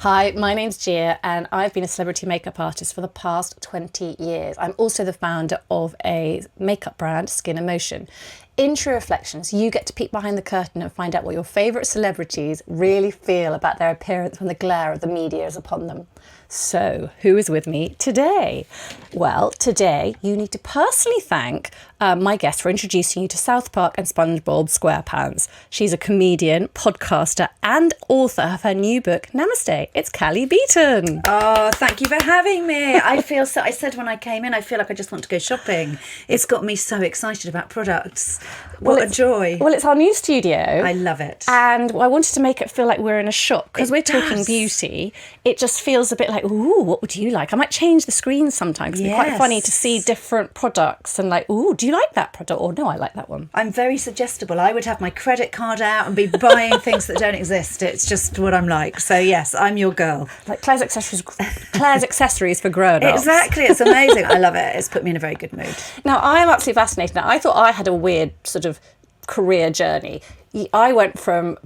Hi, my name's Gia and I've been a celebrity makeup artist for the past 20 years. I'm also the founder of a makeup brand, Skin Emotion. In True Reflections, you get to peek behind the curtain and find out what your favourite celebrities really feel about their appearance when the glare of the media is upon them. So, who is with me today? Well, today you need to personally thank my guest for introducing you to South Park and SpongeBob SquarePants. She's a comedian, podcaster, and author of her new book, Namaste. It's Cally Beaton. Oh, thank you for having me. I said when I came in, I feel like I just want to go shopping. It's got me so excited about products. What a joy. Well, it's our new studio. I love it. And I wanted to make it feel like we're in a shop because we're talking beauty. It just feels a bit like, ooh, what would you like? I might change the screen sometimes. It'd be quite funny to see different products and like, ooh, do you like that product? Or no, I like that one. I'm very suggestible. I would have my credit card out and be buying things that don't exist. It's just what I'm like. So yes, I'm your girl. Like Claire's accessories for grown-ups. Exactly. It's amazing. I love it. It's put me in a very good mood. Now, I am absolutely fascinated. Now, I thought I had a weird sort of career journey. I went from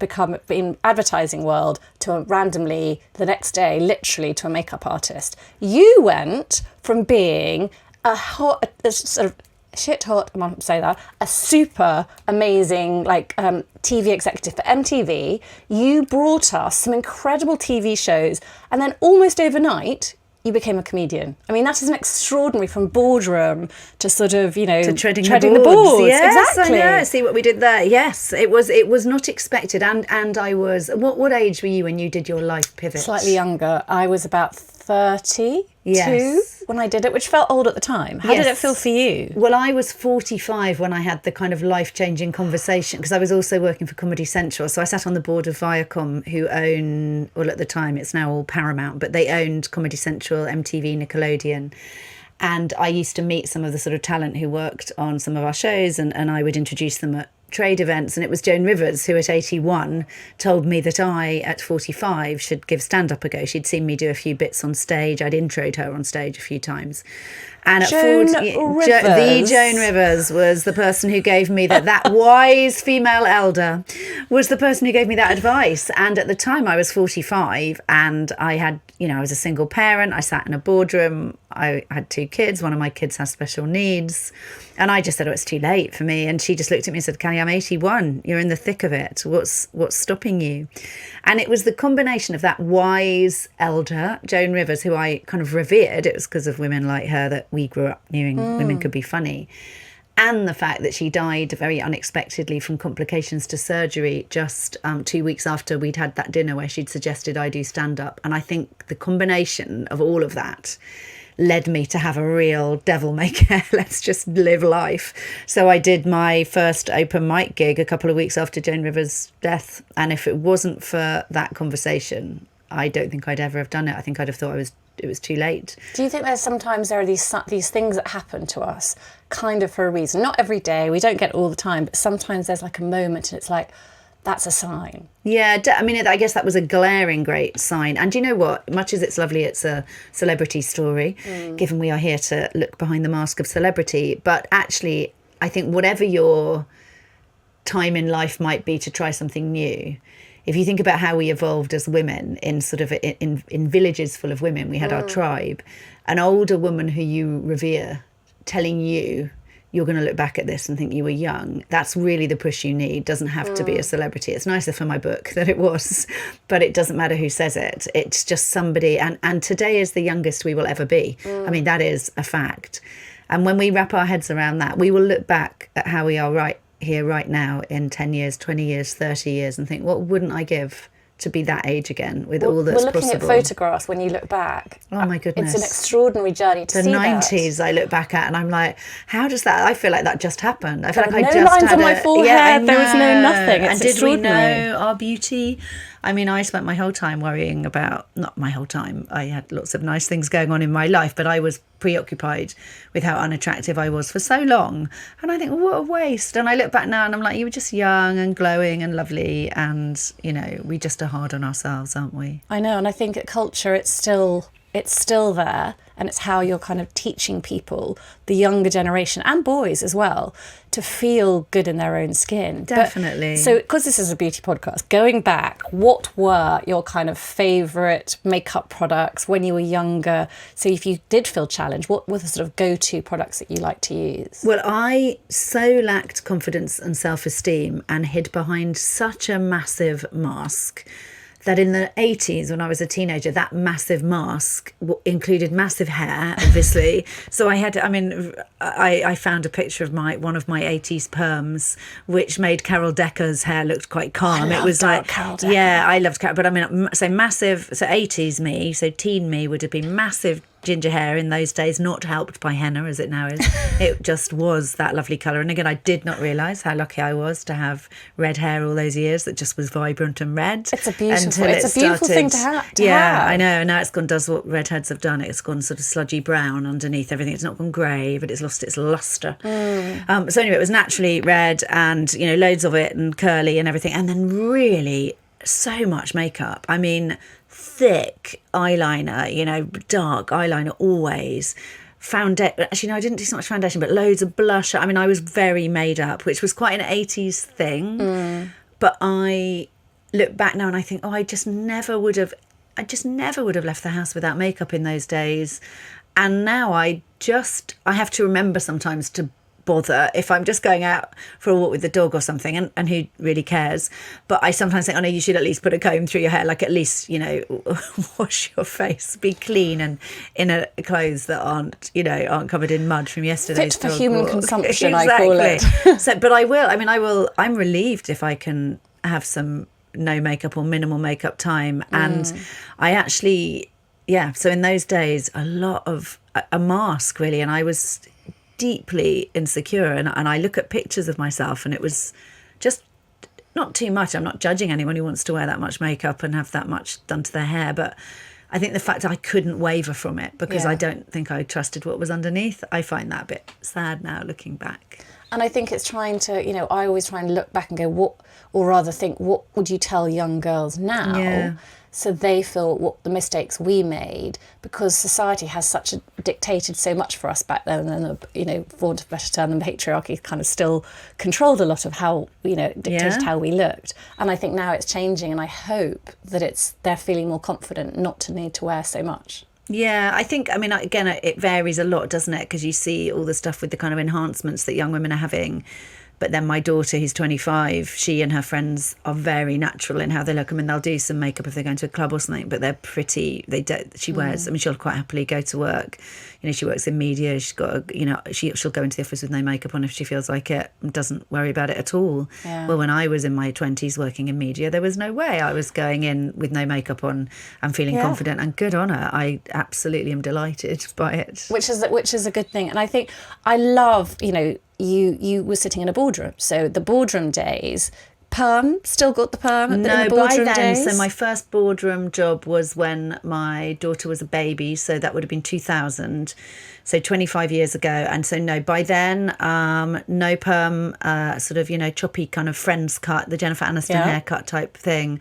being advertising world to randomly the next day, literally to a makeup artist. You went from being a super amazing TV executive for MTV. You brought us some incredible TV shows, and then almost overnight you became a comedian. I mean, that is an extraordinary, from Boardroom to sort of, to treading the boards. Yes, exactly. I know. See what we did there. Yes, it was not expected. And I was, what age were you when you did your life pivot? Slightly younger. I was about 32 when I did it, which felt old at the time. How did it feel for you? Well, I was 45 when I had the kind of life-changing conversation, because I was also working for Comedy Central. So I sat on the board of Viacom, who own, well, at the time it's now all Paramount, but they owned Comedy Central, MTV, Nickelodeon. And I used to meet some of the sort of talent who worked on some of our shows, and I would introduce them at trade events. And it was Joan Rivers who at 81 told me that I at 45 should give stand-up a go. She'd seen me do a few bits on stage. I'd introed her on stage a few times. And at the Joan Rivers was the person who gave me that wise female elder was the person who gave me that advice. And at the time I was 45 and I had, I was a single parent. I sat in a boardroom. I had 2 kids. One of my kids has special needs. And I just said, it's too late for me. And she just looked at me and said, Cally, I'm 81. You're in the thick of it. What's stopping you? And it was the combination of that wise elder, Joan Rivers, who I kind of revered. It was because of women like her that we grew up knowing women could be funny. And the fact that she died very unexpectedly from complications to surgery just 2 weeks after we'd had that dinner where she'd suggested I do stand-up. And I think the combination of all of that led me to have a real devil may care, let's just live life. So I did my first open mic gig a couple of weeks after Joan Rivers' death. And if it wasn't for that conversation, I don't think I'd ever have done it. I think I'd have thought it was too late. Do you think there are these things that happen to us kind of for a reason? Not every day, we don't get it all the time, but sometimes there's like a moment and it's like, that's a sign. Yeah, I mean, I guess that was a glaring great sign. And you know what? Much as it's lovely, it's a celebrity story, given we are here to look behind the mask of celebrity. But actually, I think whatever your time in life might be to try something new, if you think about how we evolved as women in sort of in villages full of women, we had our tribe, an older woman who you revere telling you you're going to look back at this and think you were young, that's really the push you need. Doesn't have to be a celebrity. It's nicer for my book that it was, but it doesn't matter who says it. It's just somebody, and today is the youngest we will ever be. I mean, that is a fact. And when we wrap our heads around that, we will look back at how we are right here, right now, in 10 years, 20 years, 30 years, and think, what wouldn't I give to be that age again with all that's possible? We're looking at photographs when you look back. Oh my goodness. It's an extraordinary journey to see that. The 90s I look back at and I'm like, how does that, I feel like that just happened. I feel like I just had no lines on my forehead, there was no nothing. And did we know our beauty? I mean, I spent my whole time worrying about, not my whole time, I had lots of nice things going on in my life, but I was preoccupied with how unattractive I was for so long. And I think, what a waste. And I look back now and I'm like, you were just young and glowing and lovely. And, we just are hard on ourselves, aren't we? I know. And I think at culture, it's still it's still there, and it's how you're kind of teaching people, the younger generation and boys as well, to feel good in their own skin. Definitely. So, because this is a beauty podcast, going back, what were your kind of favourite makeup products when you were younger? So if you did feel challenged, what were the sort of go-to products that you like to use? Well, I so lacked confidence and self-esteem and hid behind such a massive mask that in the 80s, when I was a teenager, that massive mask included massive hair, obviously. So I found a picture of one of my 80s perms, which made Carol Decker's hair looked quite calm. It was like, Carol Decker. yeah, I loved Carol. But I mean, so massive, so 80s me, so teen me would have been massive ginger hair in those days, not helped by henna as it now is. It just was that lovely colour. And again, I did not realise how lucky I was to have red hair all those years that just was vibrant and red. It's a beautiful thing to have. Yeah, I know. And now it's gone, does what redheads have done. It's gone sort of sludgy brown underneath everything. It's not gone grey, but it's lost its lustre. So anyway, it was naturally red and, you know, loads of it and curly and everything. And then really so much makeup. I mean, thick eyeliner, you know, dark eyeliner always. Actually, no, I didn't do so much foundation, but loads of blush. I mean, I was very made up, which was quite an 80s thing. But I look back now and I think, oh, I just never would have left the house without makeup in those days. And now I have to remember sometimes to bother if I'm just going out for a walk with the dog or something, and who really cares. But I sometimes think, oh no, you should at least put a comb through your hair, like at least, you know, wash your face, be clean and in clothes that aren't covered in mud from yesterday's fit for dog human walk. consumption. Exactly. I call it. So but I'm relieved if I can have some no makeup or minimal makeup time. And I actually, so in those days a lot of a mask really, and I was deeply insecure, and I look at pictures of myself and it was just not too much. I'm not judging anyone who wants to wear that much makeup and have that much done to their hair, but I think the fact I couldn't waver from it because I don't think I trusted what was underneath, I find that a bit sad now looking back. And I think it's trying to, you know, I always try and look back and go, what would you tell young girls now? So they feel what the mistakes we made, because society has dictated so much for us back then, and you know, for want of a better term, the patriarchy kind of still controlled a lot of how, you know, dictated how we looked. And I think now it's changing, and I hope that they're feeling more confident not to need to wear so much. Yeah, I think, I mean, again, it varies a lot, doesn't it? Because you see all the stuff with the kind of enhancements that young women are having. But then my daughter, who's 25, she and her friends are very natural in how they look. I mean, they'll do some makeup if they're going to a club or something, but they're pretty. She wears. I mean, she'll quite happily go to work. You know, she works in media. She's got, she'll go into the office with no makeup on if she feels like it. Doesn't worry about it at all. Yeah. Well, when I was in my 20s working in media, there was no way I was going in with no makeup on and feeling confident. And good on her. I absolutely am delighted by it. Which is a good thing. And I think I love, you know, you were sitting in a boardroom. So the boardroom days, perm, still got the perm in the boardroom by then, days? so my first boardroom job was when my daughter was a baby, so that would have been 2000, so 25 years ago. And so no, by then, no perm, sort of, you know, choppy kind of Friends cut, the Jennifer Aniston haircut type thing.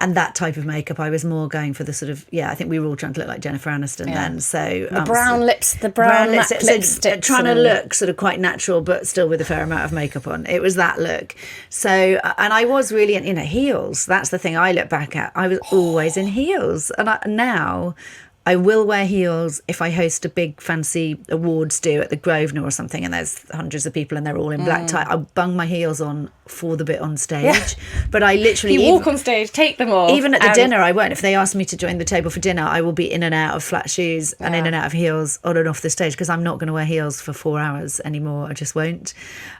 And that type of makeup, I was more going for the sort of, I think we were all trying to look like Jennifer Aniston then. So the brown lips, the brown lipsticks. Trying to look sort of quite natural, but still with a fair amount of makeup on. It was that look. So, and I was really in, heels. That's the thing I look back at. I was always in heels. And now I will wear heels if I host a big fancy awards do at the Grosvenor or something, and there's hundreds of people and they're all in black tie. I'll bung my heels on for the bit on stage. But I literally... You walk on stage, take them off. Even at the dinner, I won't. If they ask me to join the table for dinner, I will be in and out of flat shoes and in and out of heels on and off the stage, because I'm not going to wear heels for 4 hours anymore. I just won't.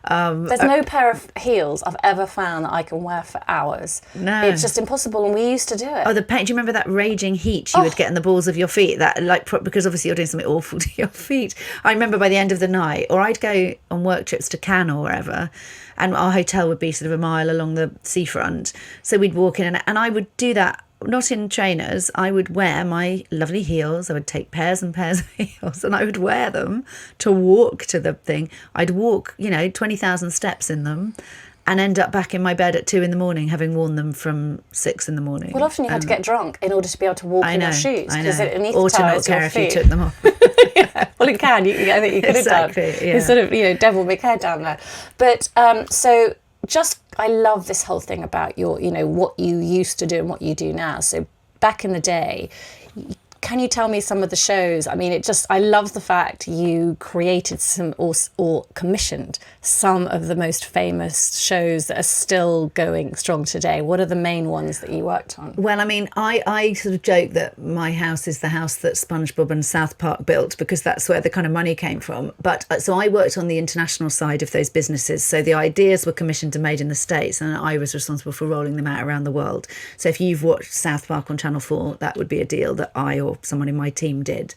There's no pair of heels I've ever found that I can wear for hours. No. It's just impossible, and we used to do it. Oh, the pain. Do you remember that raging heat you would get in the balls of your feet? That, like, because obviously you're doing something awful to your feet. I remember by the end of the night, or I'd go on work trips to Cannes or wherever, and our hotel would be sort of a mile along the seafront. So we'd walk in, and I would do that, not in trainers. I would wear my lovely heels. I would take pairs and pairs of heels, and I would wear them to walk to the thing. I'd walk, 20,000 steps in them. and end up back in my bed at 2 a.m, having worn them from 6 a.m. Well, often you had to get drunk in order to be able to walk in your shoes. I know. Or to not care if you took them off. Yeah. Well, it can. I think you could have done. Yeah. It's sort of, devil may care down there. But so I love this whole thing about what you used to do and what you do now. So back in the day, can you tell me some of the shows? I mean, I love the fact you created some or commissioned some of the most famous shows that are still going strong today. What are the main ones that you worked on? Well, I mean, I sort of joke that my house is the house that SpongeBob and South Park built, because that's where the kind of money came from. But so I worked on the international side of those businesses. So the ideas were commissioned and made in the States, and I was responsible for rolling them out around the world. So if you've watched South Park on Channel 4, that would be a deal that I or someone in my team did.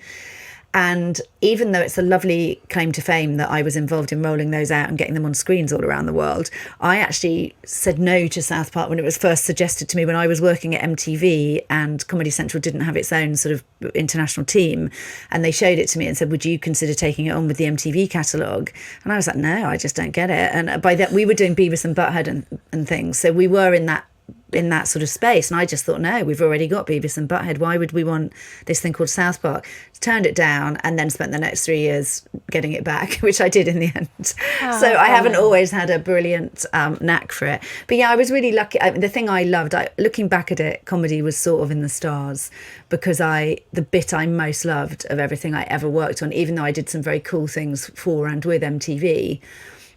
And even though it's a lovely claim to fame that I was involved in rolling those out and getting them on screens all around the world, I actually said no to South Park when it was first suggested to me when I was working at MTV and Comedy Central didn't have its own sort of international team. And they showed it to me and said, would you consider taking it on with the MTV catalogue? And I was like, no, I just don't get it. And by that, we were doing Beavis and Butthead and things. So we were in that sort of space, and I just thought, no, we've already got Beavis and Butthead, why would we want this thing called South Park? Turned it down, and then spent the next 3 years getting it back, which I did in the end. So I haven't always had a brilliant knack for it, but yeah, I was really lucky. The thing I loved, looking back at it, comedy was sort of in the stars, because the bit I most loved of everything I ever worked on, even though I did some very cool things for and with MTV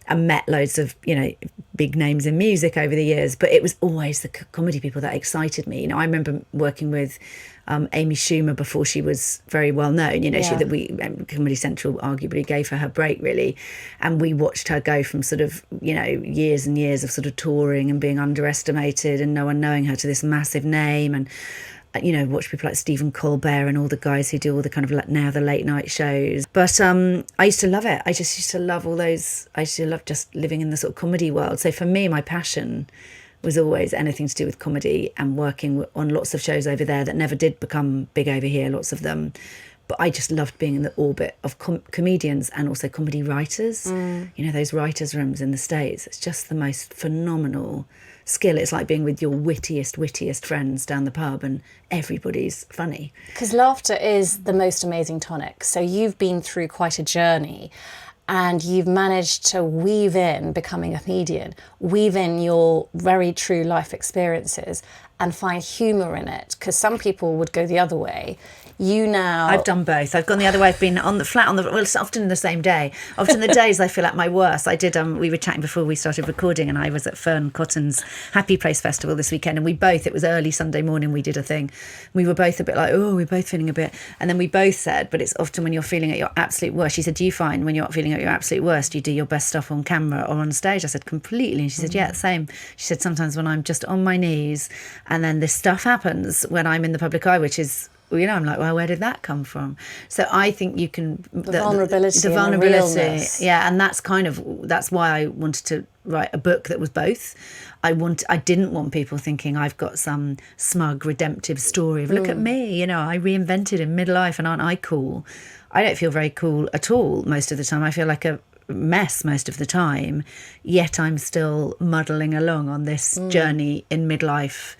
and met loads of big names in music over the years, but it was always the comedy people that excited me. I remember working with Amy Schumer before she was very well known. Comedy Central arguably gave her break, really, and we watched her go from sort of years and years of sort of touring and being underestimated and no one knowing her to this massive name. And watch people like Stephen Colbert and all the guys who do all the kind of now the late night shows. But I used to love it. I just used to love all those. I used to love just living in the sort of comedy world. So for me, my passion was always anything to do with comedy and working on lots of shows over there that never did become big over here, lots of them. But I just loved being in the orbit of comedians and also comedy writers. Those writers' rooms in the States. It's just the most phenomenal skill. It's like being with your wittiest friends down the pub and everybody's funny. Because laughter is the most amazing tonic. So you've been through quite a journey and you've managed to weave in becoming a comedian, weave in your very true life experiences and find humour in it. Because some people would go the other way. I've done both. I've gone the other way. I've been on the flat well, it's often in the same day. Often the days I feel at my worst. I did, we were chatting before we started recording, and I was at Fern Cotton's Happy Place Festival this weekend, and it was early Sunday morning, we did a thing. We were both a bit like, we're both feeling a bit, and then we both said, but it's often when you're feeling at your absolute worst. She said, do you find when you're feeling at your absolute worst, you do your best stuff on camera or on stage? I said, completely. And she said, yeah, same. She said, sometimes when I'm just on my knees and then this stuff happens when I'm in the public eye, which is, I'm like, well, where did that come from? So I think you can... The vulnerability. And the realness. Yeah, and that's why I wanted to write a book that was both. I didn't want people thinking I've got some smug, redemptive story of, look at me, I reinvented in midlife and aren't I cool? I don't feel very cool at all most of the time. I feel like a mess most of the time, yet I'm still muddling along on this journey in midlife.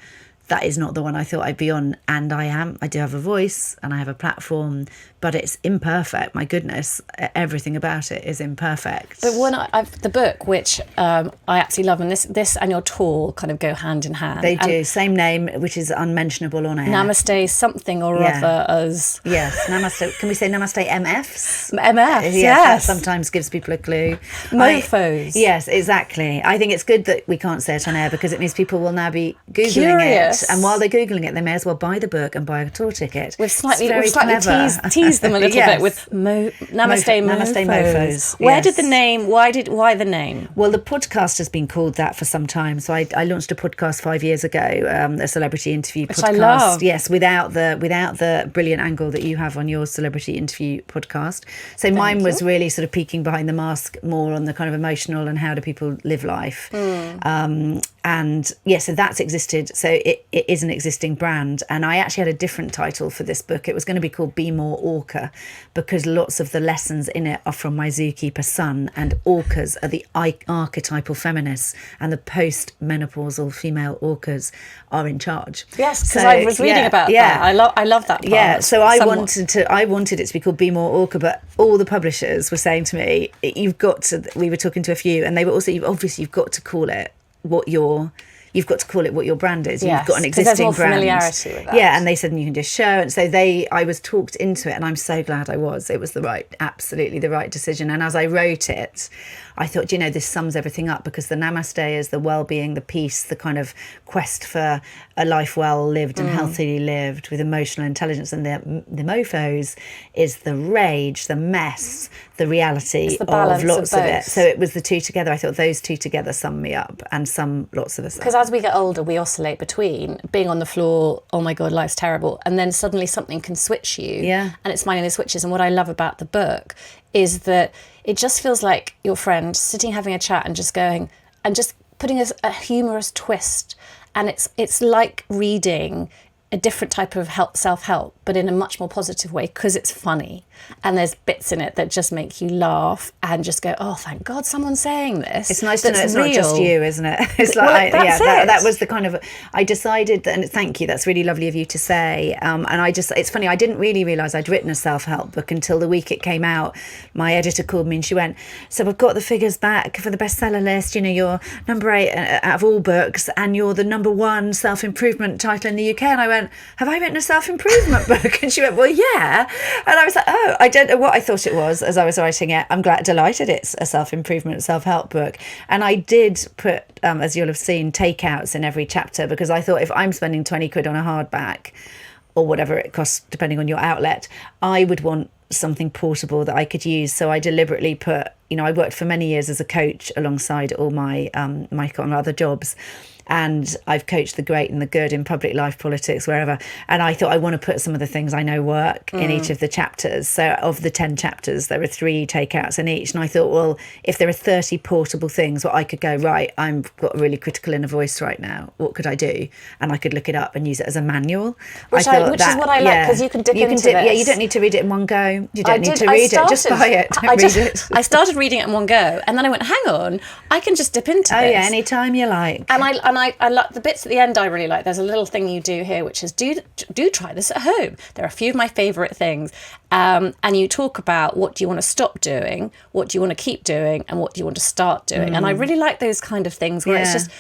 That is not the one I thought I'd be on, and I am. I do have a voice and I have a platform, but it's imperfect. My goodness, everything about it is imperfect. But when the book, which I absolutely love, and this and your tour kind of go hand in hand. They do. Same name, which is unmentionable on air. Namaste something or other as... Yes, Namaste. Can we say Namaste MFs? MFs, yes. That sometimes gives people a clue. Mofos. Yes, exactly. I think it's good that we can't say it on air because it means people will now be Googling Curious. it. And while they're Googling it, they may as well buy the book and buy a tour ticket. We've slightly teased them a little bit with Namaste Mofos. Where did the name, why the name? Well, the podcast has been called that for some time. So I launched a podcast 5 years ago, a celebrity interview podcast. Which I love. Yes, without the brilliant angle that you have on your celebrity interview podcast. So mine was really sort of peeking behind the mask more on the kind of emotional and how do people live life. And yeah, so that's existed. So it is an existing brand. And I actually had a different title for this book. It was going to be called Be More Orca, because lots of the lessons in it are from my zookeeper son, and orcas are the archetypal feminists, and the post-menopausal female orcas are in charge. Yes, because I was reading about that. I love that part. Yeah, so I wanted it to be called Be More Orca, but all the publishers were saying to me, you've got to, we were talking to a few, and they were also, obviously you've got to call it what your brand is. Yes, you've got an existing there's more brand. Familiarity with that. Yeah, and they said, and you can just show. And so I was talked into it, and I'm so glad I was. It was absolutely the right decision. And as I wrote it, I thought, this sums everything up, because the Namaste is the well-being, the peace, the kind of quest for a life well lived and healthily lived with emotional intelligence, and the mofos is the rage, the mess, the reality of lots of it. So it was the two together. I thought those two together sum me up and sum lots of us up. Because as we get older, we oscillate between being on the floor, oh my God, life's terrible, and then suddenly something can switch you. Yeah. And it's minding those switches. And what I love about the book is that it just feels like your friend sitting having a chat and just going and just putting a humorous twist. And it's like reading a different type of self-help, but in a much more positive way, because it's funny. And there's bits in it that just make you laugh and just go, oh, thank God someone's saying this. It's nice to know it's real. not just you, isn't it? It's like, that was the kind of, I decided that, and thank you, that's really lovely of you to say. And it's funny, I didn't really realise I'd written a self-help book until the week it came out. My editor called me and she went, so I've got the figures back for the bestseller list. You're number 8 out of all books, and you're the number 1 self-improvement title in the UK. And I went, have I written a self-improvement book? And she went, well, yeah. And I was like, oh, I don't know what I thought it was as I was writing it. I'm delighted it's a self-improvement, self-help book. And I did put, as you'll have seen, takeouts in every chapter, because I thought if I'm spending 20 quid on a hardback, or whatever it costs, depending on your outlet, I would want something portable that I could use. So I deliberately put, I worked for many years as a coach alongside all my other jobs. And I've coached the great and the good in public life, politics, wherever. And I thought I want to put some of the things I know work in each of the chapters. So of the 10 chapters, there are 3 takeouts in each. And I thought, well, if there are 30 portable things where I could go, right, I've got a really critical inner voice right now, what could I do? And I could look it up and use it as a manual. Which is what I like, because you can dip into this. Yeah, you don't need to read it in one go. You don't need to read it. Just buy it. Don't read it. I started reading it in one go, and then I went, hang on, I can just dip into this. Oh, yeah, anytime you like. And I like the bits at the end. I really like. There's a little thing you do here, which is do try this at home. There are a few of my favourite things, and you talk about what do you want to stop doing, what do you want to keep doing, and what do you want to start doing. And I really like those kind of things where it's just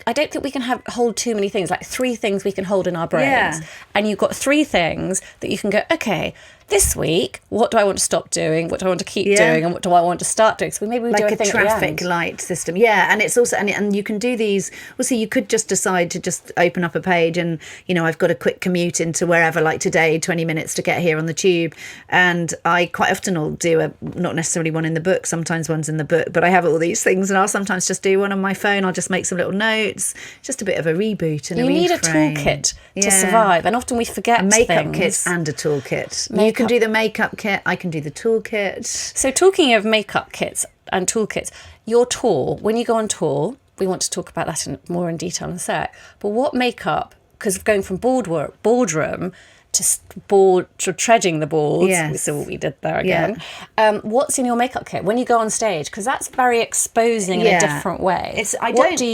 I don't think we can hold too many things. Like 3 things we can hold in our brains, and you've got 3 things that you can go, okay, this week, what do I want to stop doing? What do I want to keep doing? And what do I want to start doing? So maybe we do a thing traffic light system. Yeah, and it's also, and you can do these, also you could just decide to just open up a page and, I've got a quick commute into wherever, like today, 20 minutes to get here on the tube. And I quite often will do not necessarily one in the book, sometimes one's in the book, but I have all these things, and I'll sometimes just do one on my phone. I'll just make some little notes, just a bit of a reboot and a reframe. You need a toolkit to survive, and often we forget a makeup kit and a toolkit. You can do the makeup kit, I can do the toolkit. So talking of makeup kits and toolkits, your tour, when you go on tour, we want to talk about that more in detail in a sec, but what makeup, because going from boardroom to treading the boards, we saw what we did there again. What's in your makeup kit when you go on stage? Because that's very exposing in a different way. What do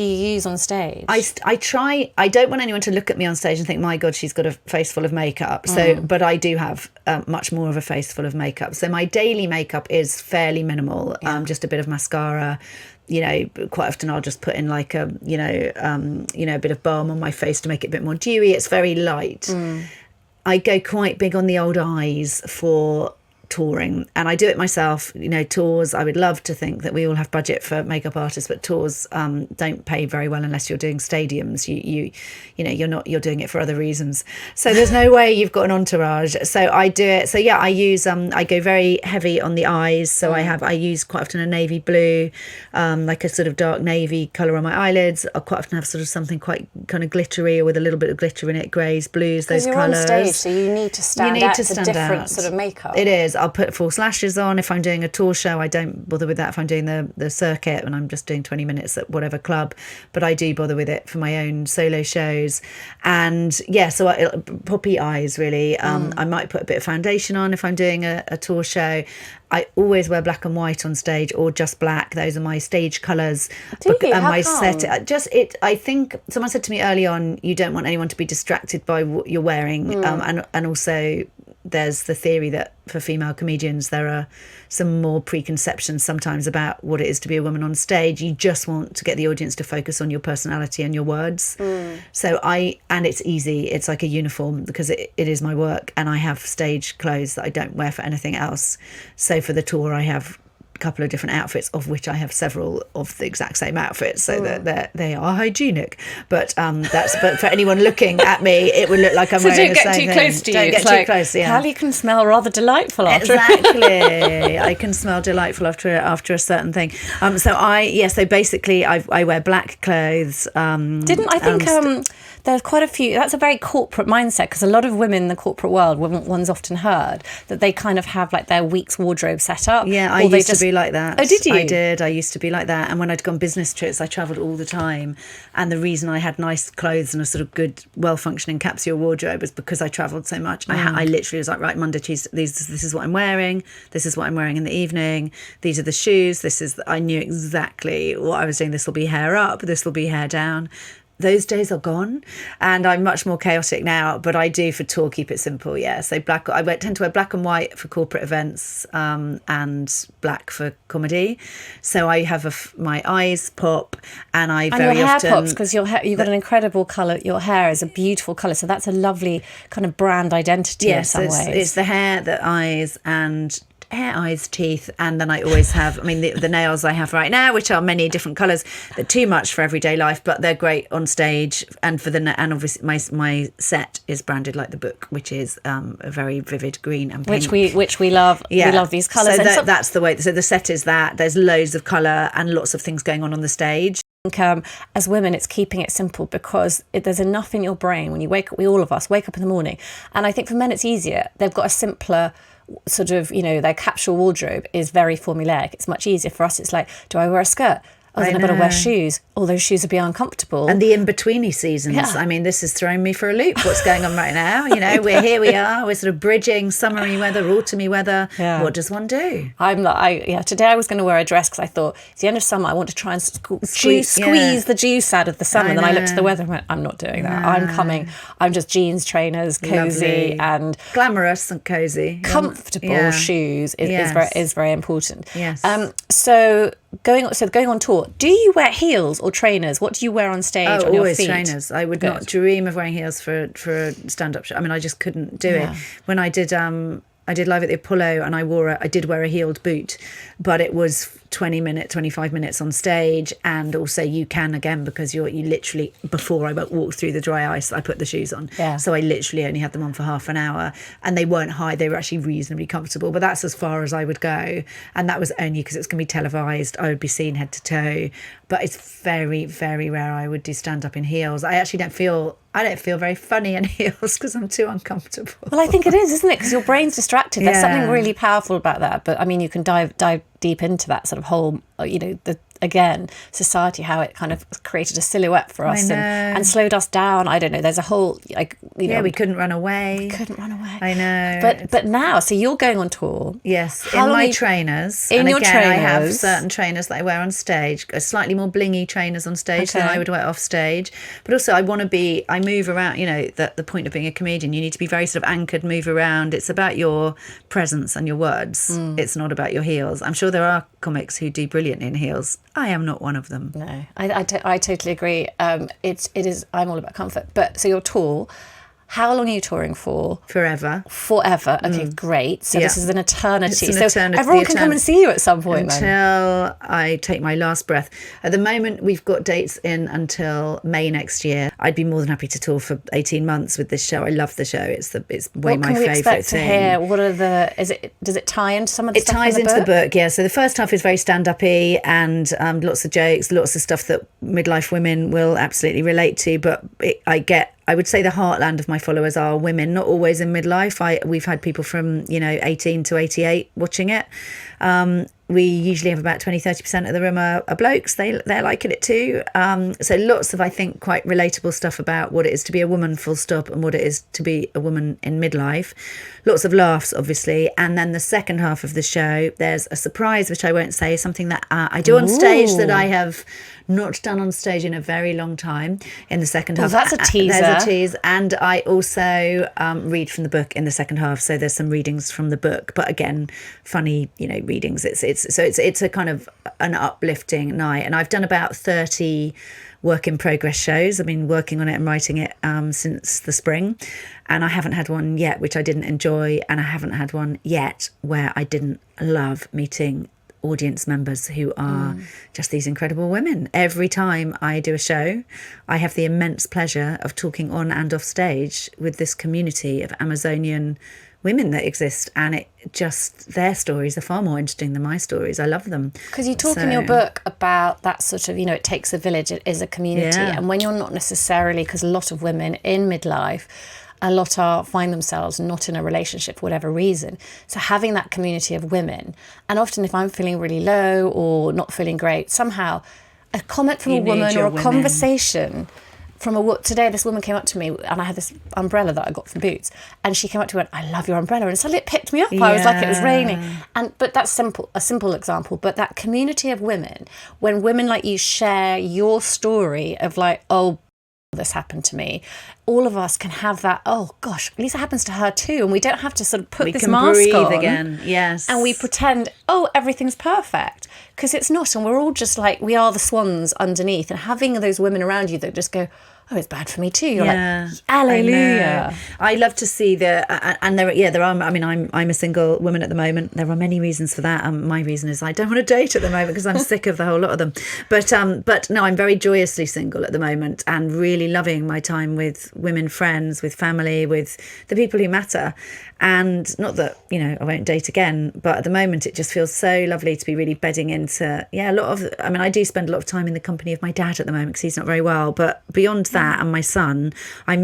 you use on stage? I don't want anyone to look at me on stage and think, my God, she's got a face full of makeup. So, but I do have much more of a face full of makeup. So my daily makeup is fairly minimal. Just a bit of mascara. Quite often I'll just put in like a bit of balm on my face to make it a bit more dewy. It's very light. I go quite big on the old eyes for touring, and I do it myself. Tours, I would love to think that we all have budget for makeup artists, but tours don't pay very well unless you're doing stadiums. You're doing it for other reasons, so there's no way you've got an entourage. So I do it. So I use I go very heavy on the eyes. So I use quite often a navy blue, like a sort of dark navy colour on my eyelids. I quite often have sort of something quite kind of glittery or with a little bit of glitter in it, greys, blues, those colours. You're on stage, so you need to stand out. It's a different sort of makeup. It is. I'll put false lashes on. If I'm doing a tour show, I don't bother with that. If I'm doing the circuit and I'm just doing 20 minutes at whatever club, but I do bother with it for my own solo shows. And yeah, so poppy eyes really. I might put a bit of foundation on if I'm doing a tour show. I always wear black and white on stage, or just black. Those are my stage colours. Do you? And How my come? set. I think someone said to me early on, you don't want anyone to be distracted by what you're wearing, and also there's the theory that for female comedians there are some more preconceptions sometimes about what it is to be a woman on stage. You just want to get the audience to focus on your personality and your words. So and it's easy, it's like a uniform because it is my work, and I have stage clothes that I don't wear for anything else. So for the tour I have a couple of different outfits, of which I have several of the exact same outfits, so that they are hygienic. But but for anyone looking at me, it would look like I'm wearing the same thing. Don't get too close to you. Don't get too close. Yeah, Cally can smell rather delightful after. Exactly. I can smell delightful after a certain thing. So basically I wear black clothes. Didn't I think there's quite a few, that's a very corporate mindset, because a lot of women in the corporate world, one's often heard that they kind of have like their week's wardrobe set up. Yeah, I used to be like that. Oh, did you? I did. I used to be like that. And when I'd gone business trips, I travelled all the time. And the reason I had nice clothes and a sort of good, well-functioning capsule wardrobe was because I travelled so much. I literally was like, right, Monday, Tuesday, this is what I'm wearing. This is what I'm wearing in the evening. These are the shoes. I knew exactly what I was doing. This will be hair up. This will be hair down. Those days are gone, and I'm much more chaotic now, but I do for tour keep it simple. Yeah, so tend to wear black and white for corporate events, and black for comedy. So I have my eyes pop, and your hair pops because you've got an incredible colour. Your hair is a beautiful colour, so that's a lovely kind of brand identity in some ways. It's the hair, the eyes, and hair, eyes, teeth, and then I always have, the nails I have right now, which are many different colours. They're too much for everyday life, but they're great on stage. And and obviously my set is branded like the book, which is a very vivid green and pink. Which we love. Yeah. We love these colours. So that's the way. So the set is that. There's loads of colour and lots of things going on the stage. As women, it's keeping it simple, because there's enough in your brain when you wake up. All of us wake up in the morning, and I think for men it's easier. They've got a simpler sort of, their capsule wardrobe is very formulaic. It's much easier. For us, it's like, do I wear a skirt? Oh, then I've got to wear shoes. All those shoes will be uncomfortable. And the in-betweeny seasons. Yeah. This is throwing me for a loop. What's going on right now? We are. We're sort of bridging summery weather, autumny weather. Yeah. What does one do? Today I was going to wear a dress because I thought it's the end of summer. I want to try and squeeze the juice out of the summer. And then I looked at the weather and went, I'm not doing that. I'm coming. I'm just jeans, trainers, cosy, and glamorous and cosy. Comfortable shoes is very important. Yes. So going on tour, do you wear heels or trainers? What do you wear on stage on your feet? Always trainers. I would not dream of wearing heels for a stand-up show. I just couldn't do it. When I did Live at the Apollo, and I did wear a heeled boot, but it was 25 minutes on stage. And also you can, again, because you literally, before I walked through the dry ice, I put the shoes on. Yeah. So I literally only had them on for half an hour, and they weren't high. They were actually reasonably comfortable, but that's as far as I would go. And that was only because it's going to be televised. I would be seen head to toe, but it's very, very rare I would do stand-up in heels. I don't feel very funny in heels because I'm too uncomfortable. Well, I think it is, isn't it? Because your brain's distracted. There's something really powerful about that. But you can dive deep into that sort of whole, society, how it kind of created a silhouette for us and slowed us down. I don't know. There's a whole, we couldn't run away. I know. But now, so you're going on tour. Yes, in my trainers. In your trainers. I have certain trainers that I wear on stage, slightly more blingy trainers on stage than I would wear off stage. But also I move around, the point of being a comedian, you need to be very sort of anchored, move around. It's about your presence and your words. It's not about your heels. I'm sure there are comics who do brilliant in heels. I am not one of them. No, I totally agree. It is. I'm all about comfort. But so your tour, how long are you touring for? Forever. Okay, great. So this is an eternity. It's an eternity. Everyone can come and see you at some point. Until I take my last breath. At the moment, we've got dates in until May next year. I'd be more than happy to tour for 18 months with this show. I love the show. It's my favourite thing. What can we expect to hear? What are does it tie into some of the stuff in the book? It ties into the book, yeah. So the first half is very stand-up-y and lots of jokes, lots of stuff that midlife women will absolutely relate to. But I would say the heartland of my followers are women, not always in midlife. We've had people from, 18 to 88 watching it. We usually have about 20-30% of the room are blokes. They're liking it too. So lots of, I think, quite relatable stuff about what it is to be a woman, full stop, and what it is to be a woman in midlife. Lots of laughs, obviously. And then the second half of the show, there's a surprise, which I won't say, something that I do on stage that I have not done on stage in a very long time in the second half. That's a teaser. There's a tease. And I also read from the book in the second half. So there's some readings from the book. But again, funny, readings. It's a kind of an uplifting night. And I've done about 30 work in progress shows. I've been working on it and writing it since the spring. And I haven't had one yet which I didn't enjoy. And I haven't had one yet where I didn't love meeting audience members who are just these incredible women. Every time I do a show, I have the immense pleasure of talking on and off stage with this community of Amazonian women that exist, and their stories are far more interesting than my stories. I love them. Because you talk in your book about that sort of, it takes a village, it is a community. Yeah. And when you're not necessarily, because a lot of women in midlife, find themselves not in a relationship for whatever reason. So having that community of women, and often if I'm feeling really low or not feeling great, somehow a comment from a woman or a conversation from today this woman came up to me, and I had this umbrella that I got from Boots, and she came up to me and went, "I love your umbrella," and suddenly it picked me up. I was like, it was raining. But that's a simple example, but that community of women, when women like you share your story of like, oh, this happened to me, all of us can have that, oh gosh, at least it happens to her too, and we don't have to sort of put this mask on. We can breathe again, yes. And we pretend, oh, everything's perfect, because it's not, and we're all just like, we are the swans underneath, and having those women around you that just go, oh, it's bad for me too. You're like, hallelujah. I love to see and there are. I mean, I'm a single woman at the moment. There are many reasons for that. My reason is I don't want to date at the moment because I'm sick of the whole lot of them. But no, I'm very joyously single at the moment and really loving my time with women friends, with family, with the people who matter. And not that, I won't date again, but at the moment it just feels so lovely to be really bedding into, I do spend a lot of time in the company of my dad at the moment because he's not very well. But beyond that and my son, I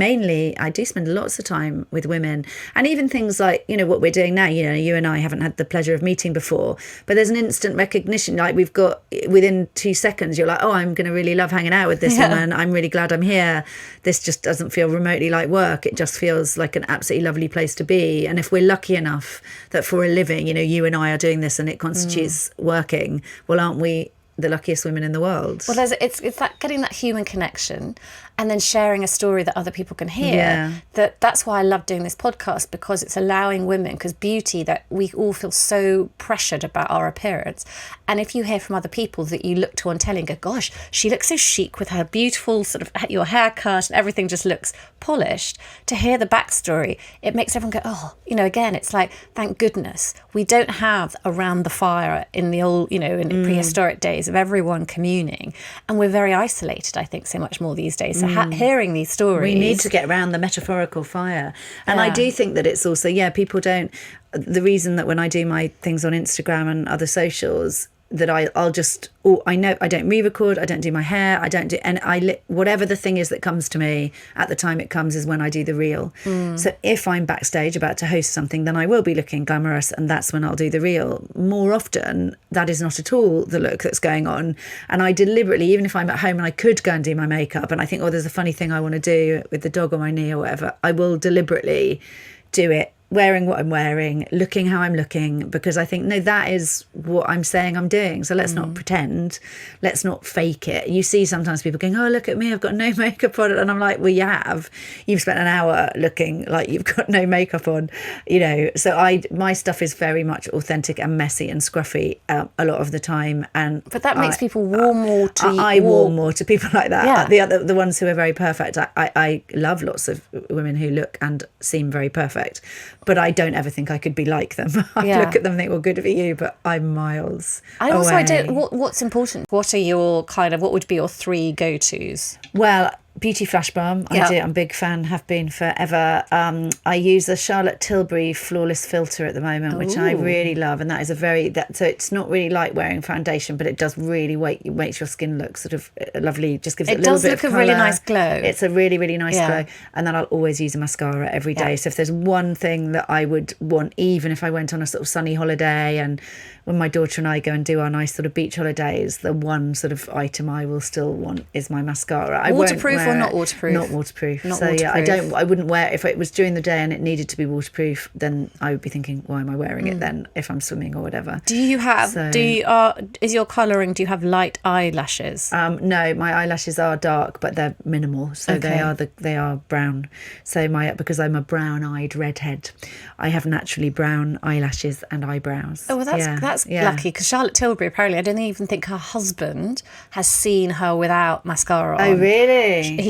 do spend lots of time with women. And even things like, what we're doing now, you and I haven't had the pleasure of meeting before, but there's an instant recognition. Like we've got, within 2 seconds, you're like, oh, I'm going to really love hanging out with this woman. I'm really glad I'm here. This just doesn't feel remotely like work. It just feels like an absolutely lovely place to be. And if we're lucky enough that for a living, you and I are doing this and it constitutes working, well, aren't we the luckiest women in the world? Well, it's that getting that human connection and then sharing a story that other people can hear. Yeah. That's why I love doing this podcast, because it's allowing women, because beauty, that we all feel so pressured about our appearance. And if you hear from other people that you look to on telly and go, gosh, she looks so chic with her beautiful sort of your haircut and everything just looks polished, to hear the backstory, it makes everyone go, oh, again, it's like, thank goodness we don't have around the fire in the old, in prehistoric days of everyone communing. And we're very isolated, I think, so much more these days. So hearing these stories, we need to get around the metaphorical fire. And I do think that it's also, people don't, the reason that when I do my things on Instagram and other socials, that I know I don't re-record, I don't do my hair, I don't do, and whatever the thing is that comes to me at the time it comes is when I do the reel. So if I'm backstage about to host something, then I will be looking glamorous, and that's when I'll do the reel. More often, that is not at all the look that's going on. And I deliberately, even if I'm at home and I could go and do my makeup and I think, oh, there's a funny thing I want to do with the dog on my knee or whatever, I will deliberately do it wearing what I'm wearing, looking how I'm looking, because I think, no, that is what I'm saying I'm doing. So let's not pretend, let's not fake it. You see sometimes people going, oh, look at me, I've got no makeup on. And I'm like, well, you've spent an hour looking like you've got no makeup on, So my stuff is very much authentic and messy and scruffy a lot of the time. But that makes people warm more to you. I warm more to people like that. Yeah. The ones who are very perfect. I love lots of women who look and seem very perfect, but I don't ever think I could be like them. I look at them and think, well, good for you, but I'm miles away. What's important? What are your what would be your 3 go-tos? Well, Beauty Flash Balm. Yeah. I do. I'm a big fan, have been forever. I use a Charlotte Tilbury Flawless Filter at the moment, which I really love. And that is so it's not really like wearing foundation, but it does really makes your skin look sort of lovely. Just gives it a little bit of colour. It does look a really nice glow. It's a really, really nice glow. And then I'll always use a mascara every day. So if there's one thing that I would want, even if I went on a sort of sunny holiday, and when my daughter and I go and do our nice sort of beach holidays, the one sort of item I will still want is my mascara. Waterproof or not waterproof? Not waterproof. Not so waterproof. I wouldn't wear, if it was during the day and it needed to be waterproof, then I would be thinking, why am I wearing it then if I'm swimming or whatever? Do you have, is your colouring, do you have light eyelashes? No, my eyelashes are dark, but they're minimal. So they are brown. So because I'm a brown-eyed redhead, I have naturally brown eyelashes and eyebrows. Oh, well, that's lucky, because Charlotte Tilbury, apparently, I don't even think her husband has seen her without mascara on. Oh, really?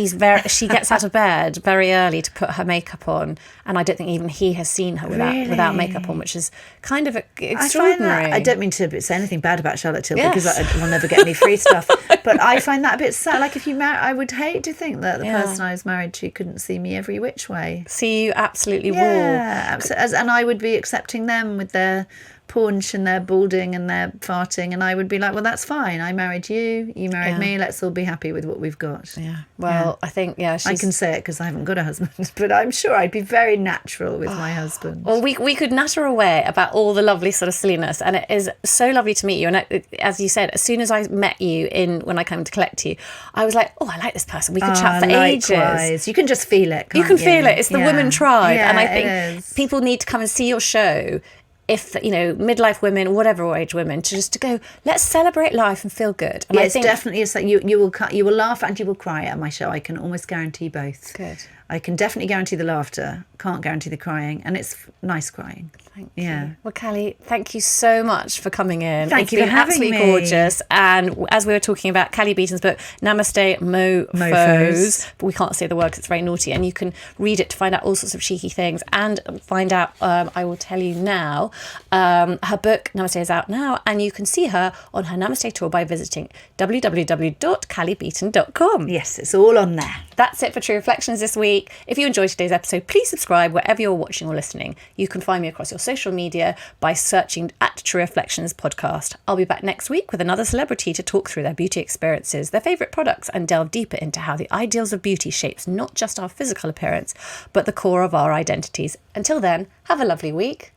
She gets out of bed very early to put her makeup on, and I don't think even he has seen her without makeup on, which is kind of extraordinary. I don't mean to say anything bad about Charlotte Tilbury, because we'll never get any free stuff, but I find that a bit sad. Like, if you marry, I would hate to think that the person I was married to couldn't see me every which way. See you absolutely raw. Yeah, absolutely. And I would be accepting them with their paunch and their balding and their farting, and I would be like, well, that's fine, I married you, you married me, let's all be happy with what we've got. I think I can say it because I haven't got a husband, but I'm sure I'd be very natural with my husband. Well, we could natter away about all the lovely sort of silliness, and it is so lovely to meet you. And as you said, as soon as I met you when I came to collect you, I was like, oh, I like this person, we could chat for ages. You can just feel it, you can feel it. It's the women tribe, and I think people need to come and see your show. If midlife women, whatever age women, to go, let's celebrate life and feel good. And I think definitely is. You will laugh and you will cry at my show. I can almost guarantee both. Good. I can definitely guarantee the laughter. Can't guarantee the crying, and it's nice crying. Thank you. Well, Cally, thank you so much for coming in. Thank you for having me. It's been absolutely gorgeous. And as we were talking about Cally Beaton's book, Namaste Mofos, but we can't say the word because it's very naughty, and you can read it to find out all sorts of cheeky things and find out, I will tell you now, her book, Namaste, is out now, and you can see her on her Namaste tour by visiting www.callybeaton.com. Yes, it's all on there. That's it for True Reflections this week. If you enjoyed today's episode, please subscribe wherever you're watching or listening. You can find me across your social media by searching at True Reflections Podcast. I'll be back next week with another celebrity to talk through their beauty experiences, their favourite products, and delve deeper into how the ideals of beauty shapes not just our physical appearance, but the core of our identities. Until then, have a lovely week.